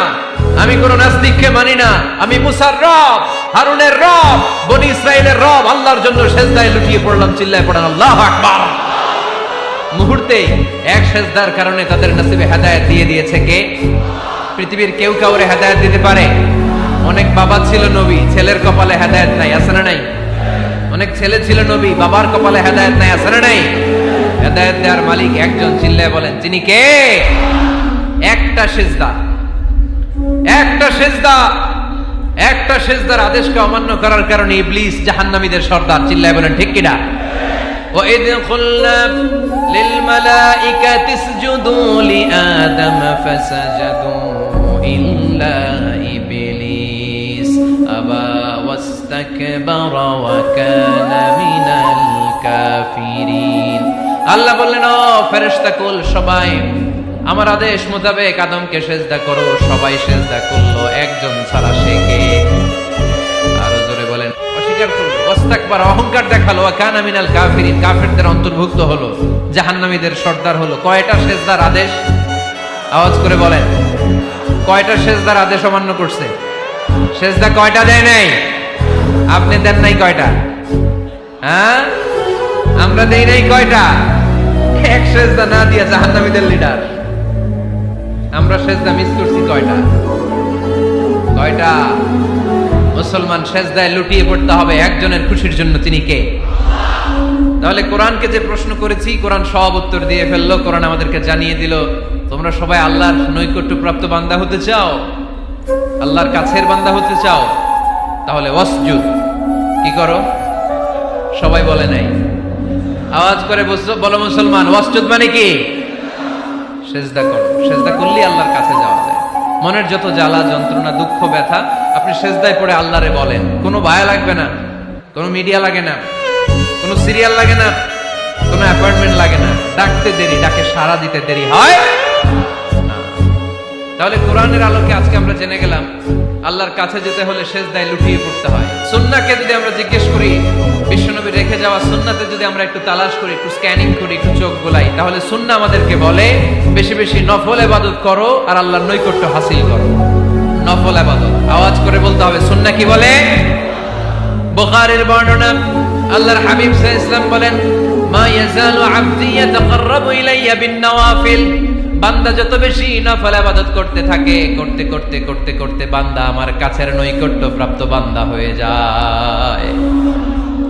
আমি কোন নাস্তিককে মানি না, আমি মুসার রব, হারুনের রব, বনি ইসরাইলের রব, আল্লাহর জন্য সেজদায় লুটিয়ে পড়লাম। চিল্লায় পড়েন আল্লাহু আকবার। মুহূর্তে এক সেজদার কারণে তাদের নসিবে হেদায়েত দিয়ে দিয়েছে কে? পৃথিবীর কেউ কাউরে হেদায়েত দিতে পারে? অনেক বাবা ছিল নবী, ছেলের কপালে হেদায়েত নাই, আছে না নাই? অনেক ছেলে ছিল নবী, বাবার কপালে হেদায়েত নাই, আছে না নাই? হেদায়েত দেওয়ার মালিক একজন, চিল্লায় বলেন তিনি কে? একটা সিজদা, একটা সিজদা, একটা সিজদার আদেশকে অমান্য করার কারণে ইবলিস জাহান্নামীদের সর্দার। চিল্লায় বলেন ঠিক কিনা? وَإِذْ قُلْنَا لِلْمَلَائِكَةِ اسْجُدُوا لِآدَمَ فَسَجَدُوا إِلَّا إِبْلِيسَ أَبَى وَاسْتَكْبَرَ وَكَانَ مِنَ الْكَافِرِينَ। আল্লাহ বললেন, ও ফেরেশতা কুল সবাই আমার আদেশ মোতাবেক আদমকে সেজদা করো। সবাই সেজদা করলো, একজন ছাড়া, সে কে? আরো জোরে বলেন। অস্বীকার করলো, ওয়াস্তাকবার, অহংকার দেখালো, ওয়া কানা মিনাল কাফিরিন, কাফেরদের অন্তর্ভুক্ত হলো, জাহান্নামীদের সর্দার হলো। কয়টা সেজদার আদেশ? আওয়াজ করে বলেন, কয়টা সেজদার আদেশ অমান্য করছে? সেজদা কয়টা দেয় নাই? আপনি দেন নাই কয়টা? হ্যাঁ, আমরা দেই নাই কয়টা? এক সেজদা না দিয়া জাহান্নামীদের লিডার। আমরা সেজদা মিস করছি কয়টা? কয়টা? মুসলমান সেজদায় লুটিয়ে পড়তে হবে একজনের খুশির জন্য, তিনি কে? তাহলে কোরআনকে যে প্রশ্ন করেছি, কোরআন সব উত্তর দিয়ে ফেললো। কোরআন আমাদেরকে জানিয়ে দিল, তোমরা সবাই আল্লাহর নৈকট্য প্রাপ্ত বান্দা হতে চাও, আল্লাহর কাছের বান্দা হতে চাও, তাহলে ওয়াসজুদ, কি করো? সবাই বলে নাই, আওয়াজ করে বলো মুসলমান, ওয়াসজুদ মানে কি? সেজদা করো। সেজদা করলেই আল্লাহর কাছে যাওয়া যায়। মনের যত জ্বালা যন্ত্রণা দুঃখ ব্যথা আপনি সেজদায় পড়ে আল্লাহরে বলেন। কোনো ভায়া লাগবে না, কোনো মিডিয়া লাগে না, কোনো সিরিয়াল লাগে না, কোনো অ্যাপয়েন্টমেন্ট লাগে না। ডাকতে দেরি, ডাকে সাড়া দিতে দেরি হয় না। তাহলে কোরআনের আলোকে আজকে আমরা জেনে গেলাম আল্লাহর কাছে যেতে হলে সেজদায় লুটিয়ে পড়তে হয়। সুন্নাহকে যদি আমরা জিজ্ঞেস করি, বিশ্বনবী রেখে যাওয়া সুন্নাতে যদি আমরা একটু তালাশ করি, একটু স্ক্যানিং করি, একটু চোখ গোলাই, তাহলে সুন্নাহ আমাদেরকে বলে বেশি বেশি নফল ইবাদত করো আর আল্লাহর নৈকট্য হাসিল করো। নফল ইবাদত। আওয়াজ করে বলতে হবে সুন্নাহ কি বলে? বুখারীর বর্ণনা, আল্লাহর হাবিব সাল্লাল্লাহু আলাইহি ওয়াসাল্লাম বলেন, মা ইয়াজালু আবদি ইয়াতাকাররাবু ইলাইয়া বিন নওয়াফিল, বান্দা যত বেশি নফল ইবাদত করতে থাকে, করতে করতে করতে করতে বান্দা আমার কাছের নৈকট্য প্রাপ্ত বান্দা হয়ে যায়।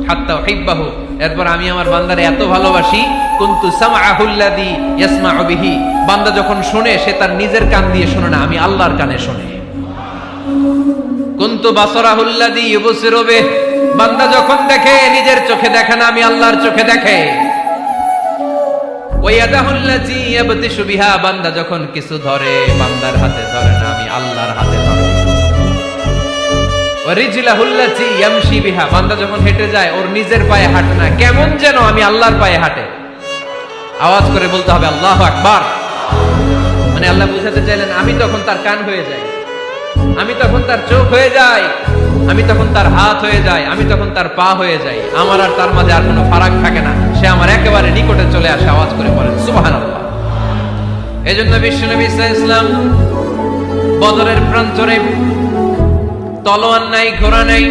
হাত্তা উহিব্বাহু, এরপর আমি আমার বান্দারে এত ভালোবাসি, কুনতু সামআহুল্লাযী ইয়াসমাউ বিহি, বান্দা যখন শুনে সে তার নিজের কান দিয়ে শুনে না, আমি আল্লাহর কানে শুনে। কুনতু বাসারাহুল্লাযী ইউবসিরু বিহি, বান্দা যখন দেখে নিজের চোখে দেখে না, আমি আল্লাহর চোখে দেখে। ওয়ায়াদাহুল্লাযী ইয়াবতিশু বিহা, বান্দা যখন কিছু ধরে বান্দার হাতে ধরে না, আমি আল্লাহর হাতে ধরে। ওয়ারিজলাহুল্লাযী ইয়ামশি বিহা, বান্দা যখন হেঁটে যায় ওর নিজের পায়ে হাঁটে না, কেমন যেন আমি আল্লাহর পায়ে হাঁটে। আওয়াজ করে বলতে হবে আল্লাহু আকবার। মানে আল্লাহ বুঝাতে চাইলেন আমি তখন তার কান হয়ে যাই, আমি তখন তার চোখ হয়ে যাই, আমি তখন তার হাত হয়ে যাই, আমি তখন তার পা হয়ে যাই। আমার আর তার মাঝে আর কোনো ফারাক থাকে না, সে আমার একেবারে নিকটে চলে আসে। আওয়াজ করে বলেন সুবহানাল্লাহ। এজন্য বিশ্বনবী সাল্লাল্লাহু আলাইহি ওয়াসাল্লাম বদরের প্রান্তরে তলোয়ার নাই, ঘোড়া নাই,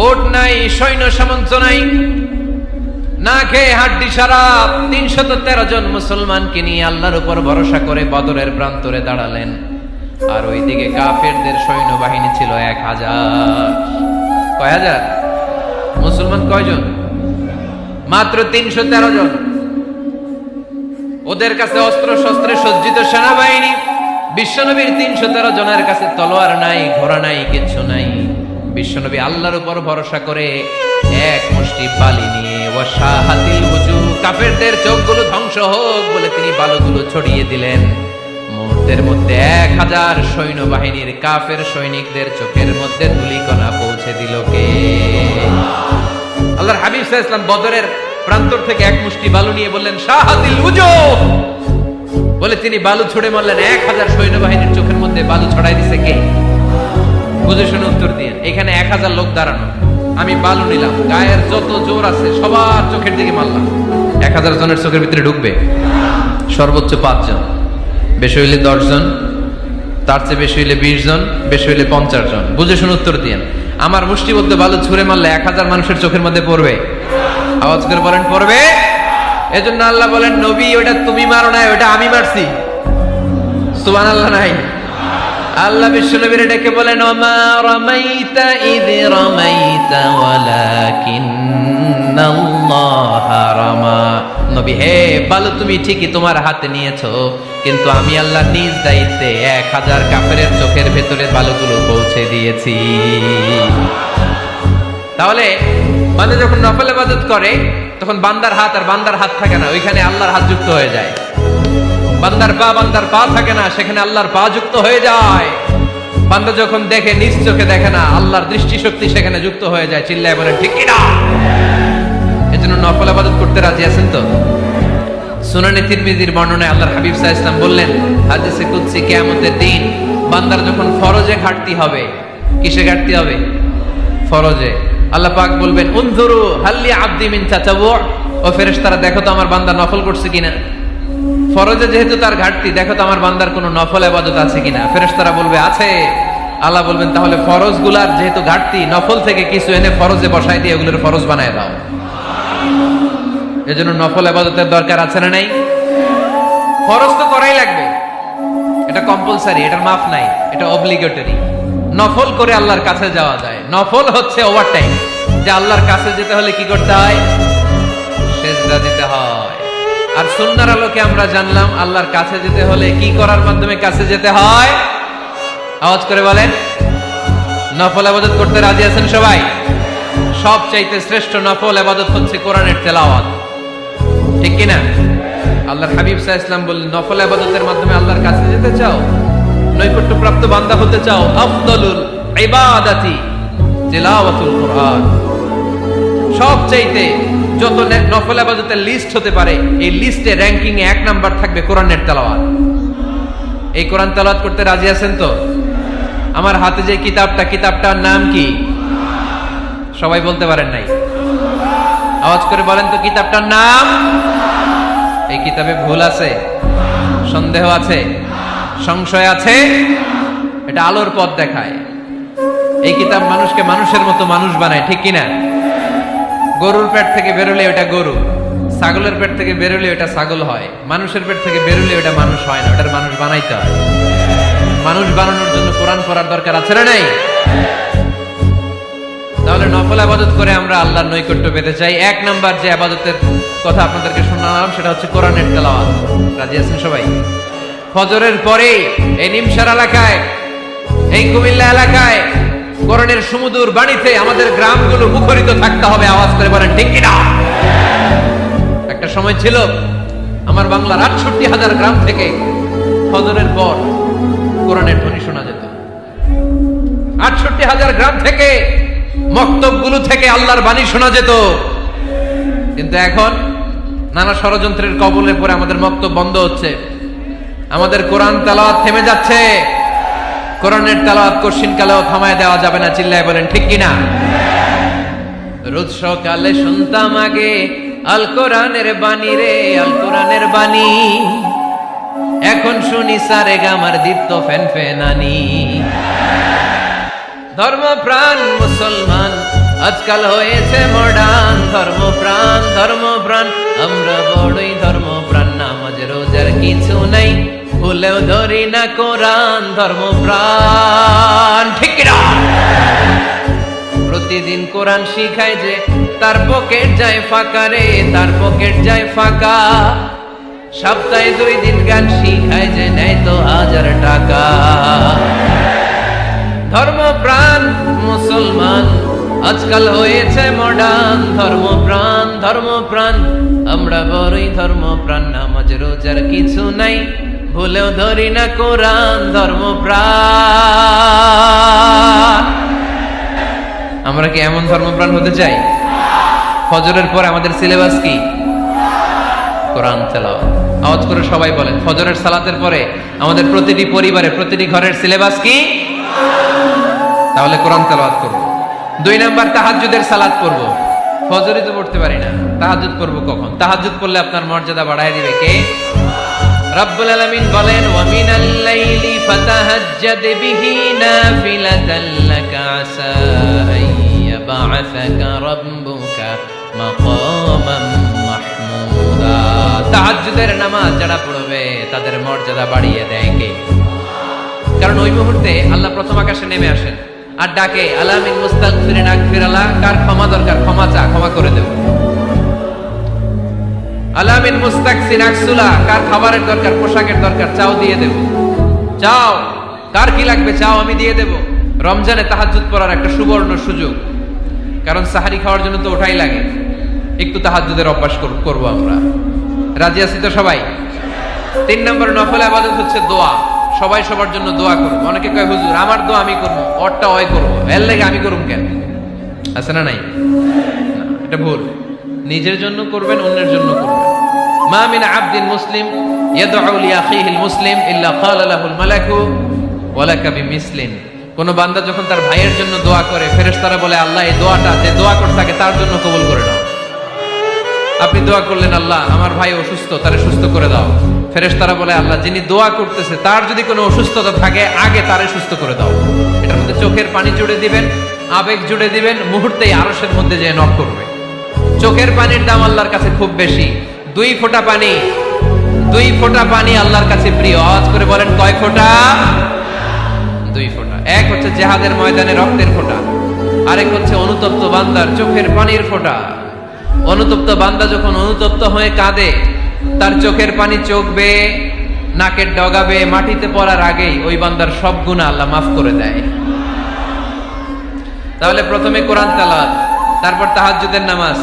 ওট নাই, সৈন্য সামন্ত নাই, না খেয়ে হাড্ডি সারা ৩১৩ জন মুসলমানকে নিয়ে আল্লাহর উপর ভরসা করে বদরের প্রান্তরে দাঁড়ালেন। আর ওইদিকে কাফেরদের সৈন্যবাহিনী ছিল ১০০০। কয় হাজার? মুসলমান কয়জন? মাত্র ৩১৩ জন। ওদের কাছে অস্ত্র শস্ত্রে সজ্জিত সেনাবাহিনী। বিশ্বনবীর ৩১৩ জনের কাছে তলোয়ার নাই, ঘোড়া নাই, কিচ্ছু নাই। বিশ্বনবী আল্লাহর উপর ভরসা করে এক মুষ্টি বালি নিয়ে ওয়াশাহাতিল ওযু, কাফেরদের চোখগুলো ধ্বংস হোক বলে তিনি বালুগুলো ছড়িয়ে দিলেন। মুহূর্তের মধ্যে ১০০০ সৈন্যবাহিনীর কাফের সৈনিকদের চোখের মধ্যে ধূলিকণা পৌঁছে দিল কে? আল্লাহর হাবিব সাল্লাল্লাহু আলাইহি ওয়াসাল্লাম বদরের প্রান্তর থেকে এক মুষ্টি বালু নিয়ে বললেন শাহাতিল ওযু, বলে তিনি বালু ছুড়ে মারলেন। ১০০০ সৈন্যবাহিনীর চোখের মধ্যে বালু ছড়াই দিছে কে? বুঝে শুনে উত্তর দিয়ে। এখানে ১০০০ লোক দাঁড়ানো, আমি বালু নিলাম, গায়ের যত জোর আছে সবার চোখের দিকে মারলাম। ১০০০ জনের চোখের ভিতরে ঢুকবে সর্বোচ্চ ৫ জন, বেশি হইলে ১০ জন, তার চেয়ে বেশি হইলে ২০ জন, বেশি হইলে ৫০ জন। বুঝে শুনে উত্তর দিয়েন। আমার মুষ্টিবদ্ধ বালু ছুঁড়ে মারলে ১০০০ মানুষের চোখের মধ্যে পড়বে? আওয়াজ করে বলেন পড়বে। এজন্য আল্লাহ বলেন নবী ওটা তুমি মারো নাই, ওটা আমি মারছি। সুবহানাল্লাহ নাই? আল্লাহ বিশ্বনবীর ডেকে বলেন ওমা রামাইতা ইয রামাইতা ওয়ালাকিন্নাল্লাহা রামা। নবী হে, বালু তুমি ঠিকই তোমার হাতে নিয়েছো, কিন্তু আমি আল্লাহ নিজ দায়িত্বে ১০০০ কাফেরের চোখের ভেতরে বালুগুলো পৌঁছে দিয়েছি। তাহলে বান্দা যখন নফল ইবাদত করে তখন বান্দার হাত আর বান্দার হাত থাকে না, ওইখানে আল্লাহর হাত যুক্ত হয়ে যায়। বান্দার পা থাকে না, সেখানে আল্লাহর পা যুক্ত হয়ে যায়। বান্দা যখন দেখে নিজ চোখে দেখে না, আল্লাহর দৃষ্টিশক্তি সেখানে যুক্ত হয়ে যায়। চিল্লায় বলেন ঠিক কিনা? এজন্য নফল ইবাদত করতে রাজি আছেন তো? সুনানে তিরমিজির বর্ণনায় আল্লাহর হাবিব সাল্লাল্লাহু আলাইহি ওয়াসাল্লাম বললেন হাদিসে কুদসি, কিয়ামতের দিন বান্দার যখন ফরজে ঘাটতি হবে, কিসে ঘাটতি হবে? ফরজে। আল্লাহ পাক বলবেন উনজুরু হাল্লি আবদি মিন তাতাবু, ও ফেরেশতারা দেখো তো আমার বান্দা নফল করছে কিনা। ফরজে যেহেতু তার ঘাটতি, দেখো তো আমার বান্দার কোনো নফল ইবাদত আছে কিনা। ফেরেশতারা বলবে আছে। আল্লাহ বলবেন তাহলে ফরজগুলার যেহেতু ঘাটতি, নফল থেকে কিছু এনে ফরজে বসাই দিয়ে ওগুলোর ফরজ বানায় দাও। এজন্য নফল ইবাদতের দরকার আছে না নাই? ফরজ তো করাই লাগবে, এটা কম্পালসারি, এটার মাফ নাই, এটা অব্লিগেটরি। নফল করে আল্লাহর কাছে যাওয়া যায়। নফল হচ্ছে ওভারটাইম, যে আল্লাহর কাছে যেতে হলে কি করতে হয়? সিজদা দিতে হয়। আর সুন্নাহর আলোকে আমরা জানলাম আল্লাহর কাছে যেতে হলে কি করার মাধ্যমে কাছে যেতে হয়? আওয়াজ করে বলেন নফল ইবাদত করতে রাজি আছেন সবাই? সবচাইতে শ্রেষ্ঠ নফল ইবাদত হচ্ছে কোরআনের তেলাওয়াত, ঠিক কি না? আল্লাহর হাবিব সাল্লাল্লাহু আলাইহি ওয়াসাল্লাম বললেন নফল ইবাদতের মাধ্যমে আল্লাহর কাছে যেতে চাও, নৈকট্যপ্রাপ্ত বান্দা হতে চাও, আফদলুল ইবাদাতি তিলাওয়াতুল কোরআন। সবচাইতে যত নফল ইবাদতের লিস্ট হতে পারে, এই লিস্টে র‍্যাঙ্কিং এ ১ নাম্বার থাকবে কোরআনের তেলাওয়াত। এই কোরআন তেলাওয়াত করতে রাজি আছেন তো? আমার হাতে যে কিতাবটার নাম কি? সবাই বলতে পারেন নাই? আওয়াজ করে বলেন তো কিতাবটার নাম। এই কিতাবে ভুল আছে? সন্দেহ আছে? সংশয় আছে? এটা আলোর পথ দেখায়। এই কিতাব মানুষকে মানুষের মতো মানুষ বানায়, ঠিক কিনা? গরুর পেট থেকে বেরোলে ওটা গরু, ছাগলের পেট থেকে বেরোলে ওটা ছাগল হয়, মানুষের পেট থেকে বেরোলে ওটা মানুষ হয় না, ওটার মানুষ বানাইতে হয়। মানুষ বানানোর জন্য কোরআন পড়ার দরকার আছে না নাই? তাহলে নফল আবাদত করে আমরা আল্লাহর নৈকট্য পেতে চাই। এক নাম্বার যে আবাদতের কথা আপনাদেরকে শোনালাম সেটা হচ্ছে কোরআনের তেলাওয়াত। রাজি আছেন সবাই? ফজরের পরে এই নিমসার এলাকায়, এই কুমিল্লা এলাকায় কোরআনের সুমধুর বাণীতে আমাদের গ্রামগুলো মুখরিত থাকতে হবে। আওয়াজ করে বলেন ঠিক কিনা? একটা সময় ছিল আমার বাংলার ৬৮,০০০ গ্রাম থেকে ফজরের পর কোরআনের ধ্বনি শোনা যেত। ৬৮,০০০ গ্রাম থেকে মক্তবগুলো থেকে আল্লাহর বাণী শোনা যেত। কিন্তু এখন নানা ষড়যন্ত্রের কবলে পড়ে আমাদের মক্তব বন্ধ হচ্ছে, আমাদের কোরআন তেলাওয়াত থেমে যাচ্ছে। কোরআনের তেলাওয়াত কশিন কালেও থামায় দেওয়া যাবে না। চিল্লায় বলেন ঠিক কিনা? রোজ সকালে শুনতাম আগে আল কোরআনের বাণী রে, আল কোরআনের বাণী। এখন শুনি সারে গামার দীপ্ত ফ্যান ফ্যানানি। ধর্মপ্রাণ মুসলমান আজকাল হয়েছে মডার্ন। ধর্মপ্রাণ ধর্মপ্রাণ আমরা বড়ই ধর্মপ্রাণ। নামাজ রোজার কিছু নাই, ভুলেও ধরি না কোরআন। ধর্মপ্রাণ ঠিক কিনা? প্রতিদিন কোরআন শিখায় যে তার পকেট যায় ফাঁকা রে, তার পকেট যায় ফাঁকা। সপ্তাহে 2 দিন গান শিখায় যে নেয় তো 1000 টাকা। ধর্মপ্রাণ মুসলমান আজকাল হয়েছে মডার্ন। ধর্মপ্রাণ ধর্মপ্রাণ আমরা বড়ই ধর্মপ্রাণ। নামাজ রোজার কিছু নাই, ভুলেও ধরি না কোরআন। ধর্মপ্রাণ। আমরা কি এমন ধর্মপ্রাণ হতে চাই? ফজরের পর আমাদের সিলেবাস কি? কোরআন তেলাওয়াত। আওয়াজ করে সবাই বলেন, ফজরের সালাতের পরে আমাদের প্রতিটি পরিবারে, প্রতিটি ঘরের সিলেবাস কি? তাহলে কোরআন তেলাওয়াত করব। 2 নাম্বার তাহাজ্জুদের সালাত পড়ব। ফজরই তো পড়তে পারি না, তাহাজ্জুদ পড়ব কখন? তাহাজ্জুদ পড়লে আপনার মর্যাদা বাড়ায় দিবে কে? রব্বুল আলামিন বলেন, ওয়া মিনাল লাইলি ফাতাহাজ্জাদ বিহি নাফিলাতান লাকা আসা আইয়াবআসাকা রাব্বুকা মাকামান মাহমুদা। তাহাজ্জুদের নামাজ যারা পড়বে তাদের মর্যাদা বাড়িয়ে দেয় কে? কারণ ওই মুহূর্তে আল্লাহ প্রথম আকাশে নেমে আসেন আর ডাকে, আলা মিন মুস্তাগফিরিন আগফিরালা। কার ক্ষমা দরকার? ক্ষমা চা, ক্ষমা করে দেব। আলা মিন মুস্তাকসিন আকসুলা। কার খাবারের দরকার? পোশাকের দরকার? চাও, দিয়ে দেব। চাও, কার কি লাগবে? চাও, আমি দিয়ে দেব। রমজানে তাহাজ্জুদ পড়ার একটা সুবর্ণ সুযোগ, কারণ সাহারি খাওয়ার জন্য তো ওঠাই লাগে। একটু তাহাজ্জুদের অভ্যাস করব আমরা। রাজি আছি তো সবাই? 3 নম্বর নফল ইবাদত হচ্ছে দোয়া। সবাই সবার জন্য দোয়া করবো। অনেকে কয় হুজুর আমার দোয়া আমি করবো, ওরটা ওই করবো, এর লেগে আমি করুম কেন? আছে না নাই? না, এটা ভুল। নিজের জন্য করবেন, অন্যের জন্য করবেন। মা মিন আবদিন মুসলিম ইয়াদউ লিআখিহিল মুসলিম ইল্লা ক্বালা লাহুল মালাকু ওয়া লাকা বিমিসলিন। কোন বান্দা যখন তার ভাইয়ের জন্য দোয়া করে, ফেরেশতারা বলে আল্লাহ এই দোয়াটা যে দোয়া করতে থাকে তার জন্য কবুল করে নাও। আপনি দোয়া করলেন, আল্লাহ আমার ভাই অসুস্থ, তারে সুস্থ করে দাও। ফেরেশতারা বলে আল্লাহ যিনি দোয়া করতেছে তার যদি কোনো অসুস্থতা থাকে আগে তারে সুস্থ করে দাও। এটার মধ্যে চোখের পানি জুড়ে দিবেন, আবেগ জুড়ে দিবেন, মুহূর্তেই আরশের মধ্যে যে নক করবে। চোখের পানির দাম আল্লাহর কাছে খুব বেশি। 2 ফোঁটা পানি, 2 ফোঁটা পানি আল্লাহর কাছে প্রিয়। আওয়াজ করে বলেন কয় ফোঁটা? 2 ফোঁটা। এক হচ্ছে জিহাদের ময়দানে রক্তের ফোঁটা, আরেক হচ্ছে অনুতপ্ত বান্দার চোখের পানির ফোঁটা। অনুতপ্ত বান্দা যখন অনুতপ্ত হয়ে কাঁদে, তার চোখের পানি চোখ বেয়ে নাকের ডগাবে মাটিতে পড়ার আগেই ওই বান্দার সব গুনাহ আল্লাহ মাফ করে দেয়। তাহলে প্রথমে কোরআন তেলাওয়াত, তারপর তাহাজ্জুদের নামাজ,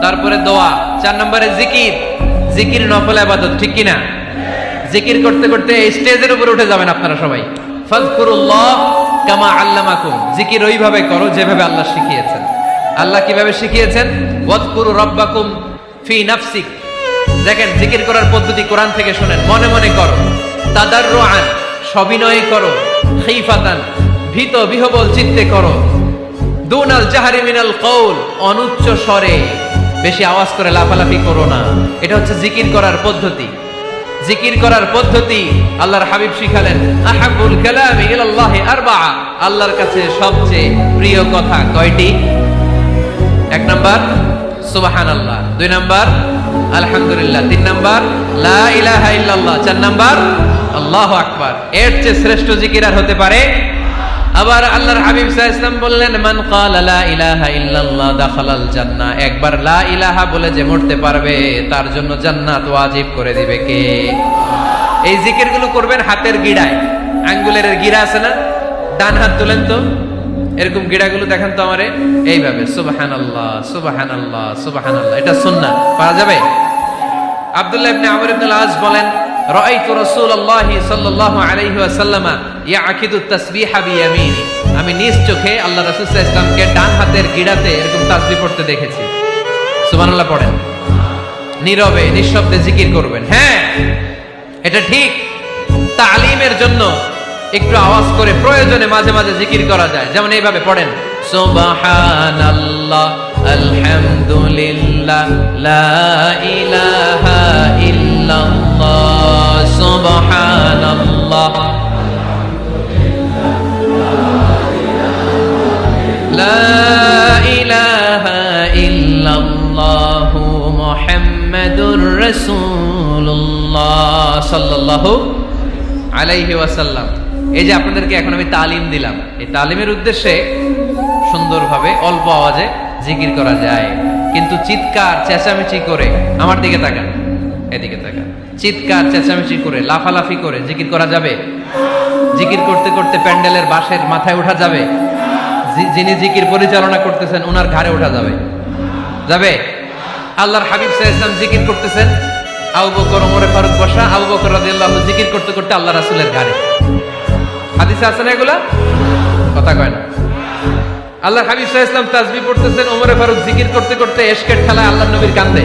তারপরে দোয়া। 4 নম্বরে জিকির। জিকির নফল ইবাদত, ঠিক কিনা? জিকির করতে করতে স্টেজের উপরে উঠে যাবেন আপনারা সবাই। ফাযকুরুল্লাহ কামা আল্লামাকুম। জিকির ওইভাবে করো যেভাবে আল্লাহ শিখিয়েছেন। আল্লাহ কিভাবে শিখিয়েছেন? ওয়াযকুরু রাব্বাকুম ফি নাফসিক। দেখেন জিকির করার পদ্ধতি কোরআন থেকে শুনেন। মনে মনে করো, তাদাররুআন সবিনয়ে করো, খিফাতান ভীত বিহবল চিত্তে করো, দুনাল জাহরি মিনাল কওল অনুচ্চ স্বরে, বেশি আওয়াজ করে লাফালাফি করো না। এটা হচ্ছে জিকির করার পদ্ধতি। জিকির করার পদ্ধতি আল্লাহর হাবিব শিখালেন, আহাব্বুল কালামি ইলাল্লাহি আরবাআ, আল্লাহর কাছে সবচেয়ে প্রিয় কথা কয়টি? 1 নাম্বার সুবহানাল্লাহ, 2 নাম্বার আলহামদুলিল্লাহ, 3 নাম্বার লা ইলাহা ইল্লাল্লাহ, 4 নাম্বার আল্লাহু আকবার। এর চেয়ে শ্রেষ্ঠ জিকির আর হতে পারে? আবার আল্লাহর হাবিব সাল্লাল্লাহু আলাইহি ওয়াসাল্লাম বললেন, মান ক্বালা লা ইলাহা ইল্লাল্লাহ দাখালাল জান্নাহ, একবার লা ইলাহা বলে যে মরতে পারবে তার জন্য জান্নাত ওয়াজিব করে দিবে কে? এই জিকিরগুলো করবেন হাতের গিড়ায়, আঙ্গুলের গিড়া আছে না, ডান হাত তোলেন তো, এরকম গিড়াগুলো দেখেন তো আমারে, এইভাবে সুবহানাল্লাহ সুবহানাল্লাহ সুবহানাল্লাহ, এটা সুন্নাহ, পারা যাবে? আব্দুল্লাহ ইবনে আমর ইবনে আল-আস বলেন, রাআইতু রাসূলুল্লাহি সাল্লাল্লাহু আলাইহি ওয়াসাল্লাম ইয়াকিদু তাসবিহা বিয়ামিনি, আমি নিজ চোখে আল্লাহ রাসূল সাল্লাল্লাহু আলাইহি ওয়াসাল্লামকে ডান হাতের গিড়াতে এরকম তাসবিহ পড়তে দেখেছি। সুবহানাল্লাহ পড়েন, নীরবে নিঃশব্দে জিকির করবেন। হ্যাঁ, এটা ঠিক, তালিমের জন্য একটু আওয়াজ করে প্রয়োজনে মাঝে মাঝে জিকির করা যায়, যেমন এইভাবে পড়েন, সুবহানাল্লাহ আলহামদুলিল্লাহ লা ইলাহা ইল্লাল্লাহ সুবহানাল্লাহ লা ইলাহা ইল্লাল্লাহ মুহাম্মাদুর রাসূলুল্লাহ সাল্লাল্লাহু আলাইহি ওয়াসাল্লাম। এই যে আপনাদেরকে এখন আমি তালিম দিলাম, এই তালিমের উদ্দেশ্যে সুন্দরভাবে অল্প আওয়াজে জিকির করা যায়, কিন্তু চিৎকার চেঁচামেচি করে, আমার দিকে তাকান, এদিকে তাকান, চিৎকার চেঁচামেচি করে লাফালাফি করে জিকির করা যাবে? জিকির করতে করতে প্যান্ডেলের বাঁশের মাথায় ওঠা যাবে? যিনি জিকির পরিচালনা করতেছেন ওনার ঘাড়ে ওঠা যাবে? যাবে? আল্লাহর হাবিব সাল্লাল্লাহু আলাইহি ওয়াসাল্লাম জিকির করতেছেন, আবু বকর ওমরে ফারুক বসা, আবু বকর রাদিয়াল্লাহু আনহু জিকির করতে করতে আল্লাহ রাসূলের ঘাড়ে। হাদিসে আছে না এগুলা? কথা কয় না। আল্লাহর হাবিব সাল্লাল্লাহু আলাইহি ওয়াসাল্লাম তাসবিহ পড়তেছেন, ওমরে ফারুক জিকির করতে করতে এশকের ঠেলায় আল্লাহর নবীর কান্দে।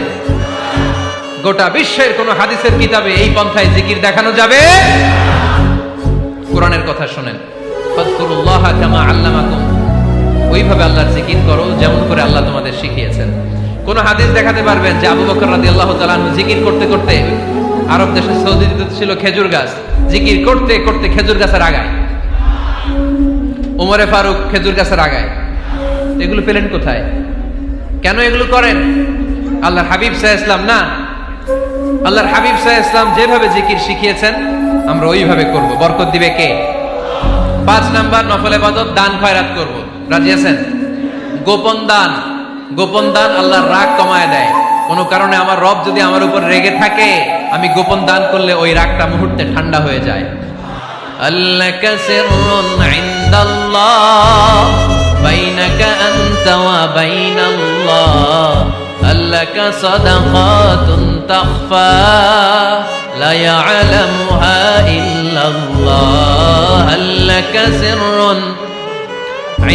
গোটা বিশ্বের কোন হাদিসের কিতাবে এই পন্থায় জিকির দেখানো যাবে? কোরআনের কথা শুনেন, ফাযকুরুল্লাহা কামা আল্লামাকুম, ওইভাবে আল্লাহর জিকির করো যেমন করে আল্লাহ তোমাদের শিখিয়েছেন। কোন হাদিস দেখাতে পারবেন যে আবু বকর রাদিয়াল্লাহু তাআলা আনহু জিকির করতে করতে, আরব দেশে সৌদিতে ছিল খেজুর গাছ, জিকির করতে করতে খেজুর গাছের আগায়, ওমরে ফারুক খেজুর গাছের আগায়, এগুলো পেলেন কোথায়? কেন এগুলো করেন? আল্লাহর হাবিব সাল্লাল্লাহু আলাইহি ওয়াসাল্লাম না, আল্লাহর হাবিব সাল্লাল্লাহু আলাইহি ওয়াসাল্লাম যেভাবে জিকির শিখিয়েছেন আমরা ওইভাবে করব। বরকত দিবে কে? 5 নাম্বার নফল ইবাদত, দান খয়রাত করব। রাজি আছেন? গোপন দান, গোপন দান আল্লাহর রাগ কমায় দেয়। কোন কারণে আমার রব যদি আমার উপর রেগে থাকে, আমি গোপন দান করলে ওই রাগটা মুহূর্তে ঠান্ডা হয়ে যায়। আল্লাকা সিররুন ইনদাল্লাহ বাইনাকা আনতা ওয়া বাইনাল্লাহ, আল্লাকা সাদাকাতুন তাখফা লা ইয়ালামুহা ইল্লাল্লাহ, আল্লাকা সিররুন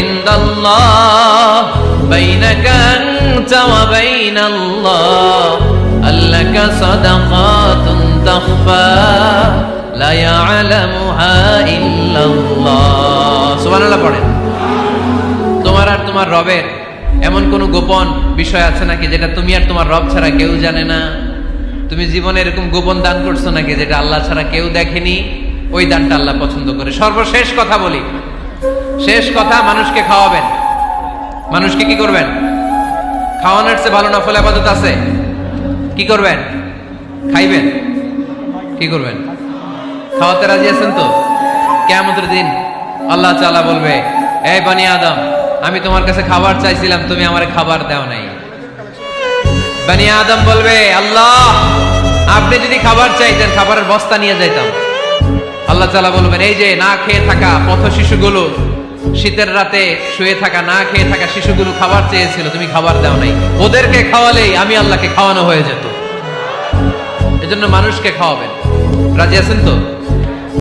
ইনদাল্লাহ বাইনাকা আনতা ওয়া বাইনাল্লাহ, আল্লাকা সাদাকাতুন তাখফা লা ইয়ালামুহা ইল্লাল্লাহ। সুবহানাল্লাহ পড়েন। তোমার আর তোমার রবের এমন কোন গোপন বিষয় আছে নাকি যেটা তুমি আর তোমার রব ছাড়া কেউ জানে না? তুমি জীবনে এরকম গোপন দান করছো নাকি যেটা আল্লাহ ছাড়া কেউ দেখেনি? ওই দানটা আল্লাহ পছন্দ করে। সর্বশেষ কথা বলি, শেষ কথা, মানুষকে খাওয়াবেন। মানুষকে কি করবেন? খাওয়ানোর চেয়ে ভালো নফল ইবাদত আছে? কি করবেন? খাইবেন। কি করবেন? খাওয়াতে রাজি আছেন তো? কিয়ামতের দিন আল্লাহ তাআলা বলবে, এই বনি আদম, আমি তোমার কাছে খাবার চাইছিলাম, তুমি আমারে খাবার দাও নাই। বনি আদম বলবে, আল্লাহ আপনি যদি খাবার চাইতেন খাবারের বস্তা নিয়ে যাইতাম। আল্লাহ তাআলা বলবেন, এই যে না খেয়ে থাকা পথ শিশুগুলো, শীতের রাতে শুয়ে থাকা না খেয়ে থাকা শিশুগুলো খাবার চেয়েছিল, তুমি খাবার দাও নাই, ওদেরকে খাওয়ালেই আমি আল্লাহকে খাওয়ানো হয়ে যেত। এজন্য মানুষকে খাওয়াবেন। রাজি আছেন তো?